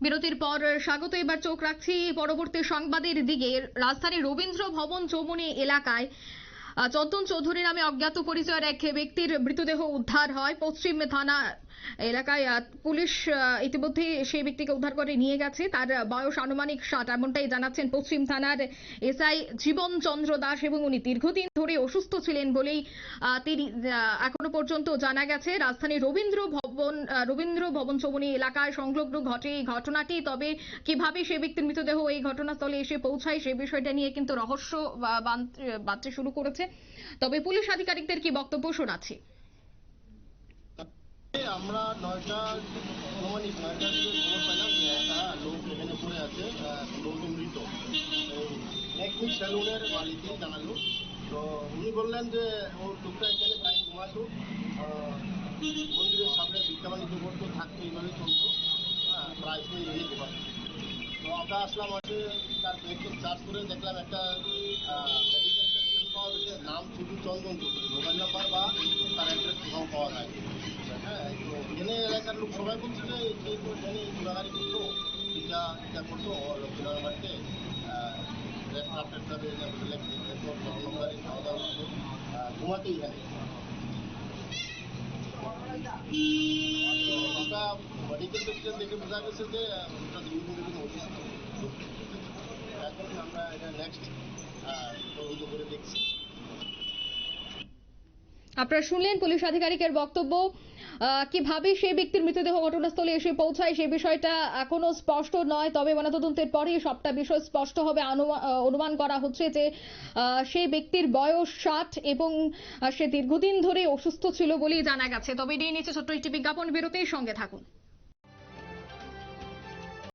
বিরতির পর স্বাগত। এবার চোখ রাখছি পরবর্তী সংবাদের দিকে। রাজধানীর রবীন্দ্র ভবন চৌমুহনী এলাকায় চন্দন চৌধুরী নামে অজ্ঞাত পরিচয়ের এক ব্যক্তির মৃতদেহ উদ্ধার হয়। পশ্চিম থানা এলাকায় পুলিশ ইতিমধ্যে সেই ব্যক্তিকে উদ্ধার করে নিয়ে গেছে। তার বয়স আনুমানিক 60, এমনটাই জানাচ্ছেন পশ্চিম থানার এসআই জীবন চন্দ্র দাস, এবং উনি দীর্ঘদিন ধরে অসুস্থ ছিলেন বলেই তিনি এখনো পর্যন্ত জানা গেছে। রাজধানীর রবীন্দ্র ভবন চৌমুহনী এলাকায় সংলগ্ন ঘটে এই ঘটনাটি। তবে কিভাবে সেই ব্যক্তির মৃতদেহ এই ঘটনাস্থলে এসে পৌঁছায় সেই বিষয়টা নিয়ে কিন্তু রহস্য বাড়তে শুরু করেছে। তবে পুলিশ আধিকারিকদের কি বক্তব্য শোনাচ্ছি। আমরা 9টার আনুমানিক 9টার দিকে খবর পেলাম যে একটা লোক এখানে পড়ে আছে, লোক মৃত। নেকমিট সেলুনের মালিক জানালো। তো উনি বললেন যে ওর লোকটা এখানে প্রায় ঘুমাতো, মন্দিরের সামনে ভিক্ষা বাণিজ্য করতো, থাকতো, এইভাবে চলতো, প্রায় সময় এই ঘুমাতো। তো আমরা আসলাম, আসে তার ব্যাগকে চার্জ করে দেখলাম একটা মেডিকেল সার্টিফিকেট পাওয়া গেছে, নাম শুধু চন্দন চৌধুরী, মোবাইল নাম্বার বা তার অ্যাড্রেস কোথাও পাওয়া যায়। হ্যাঁ, তো এখানে এলাকার লোক সবাই বলছে যে সে তো এখানে ঘোরাঘাড়ি করতো, টিকা করতো লক্ষ্মীনারায়ণ বাড়িতে, রেস্ট যাবে এরপর নম্বরে খাওয়া দাওয়া করতো, ঘুমাতেই এখানে। আমরা মেডিকেল টেস্টে দেখে বোঝা গেছে যে ওটা দীর্ঘদিন অসুস্থ। এখন আমরা এটা নেক্সট তদন্ত করে দেখছি। আপনারা শুনলেন পুলিশ আধিকারিকের বক্তব্য। কিভাবে সেই ব্যক্তির মৃতদেহ ঘটনাস্থলে এসে পৌঁছায় সেই বিষয়টা এখনো স্পষ্ট নয়। তবে ময়নাতদন্তের পরেই সবটা বিষয় স্পষ্ট হবে। অনুমান করা হচ্ছে যে সেই ব্যক্তির বয়স 60 এবং সে দীর্ঘদিন ধরে অসুস্থ ছিল বলেই জানা গেছে। তবে নিয়ে নিচ্ছে ছোট্ট একটি বিজ্ঞাপন বিরতির সঙ্গে থাকুন।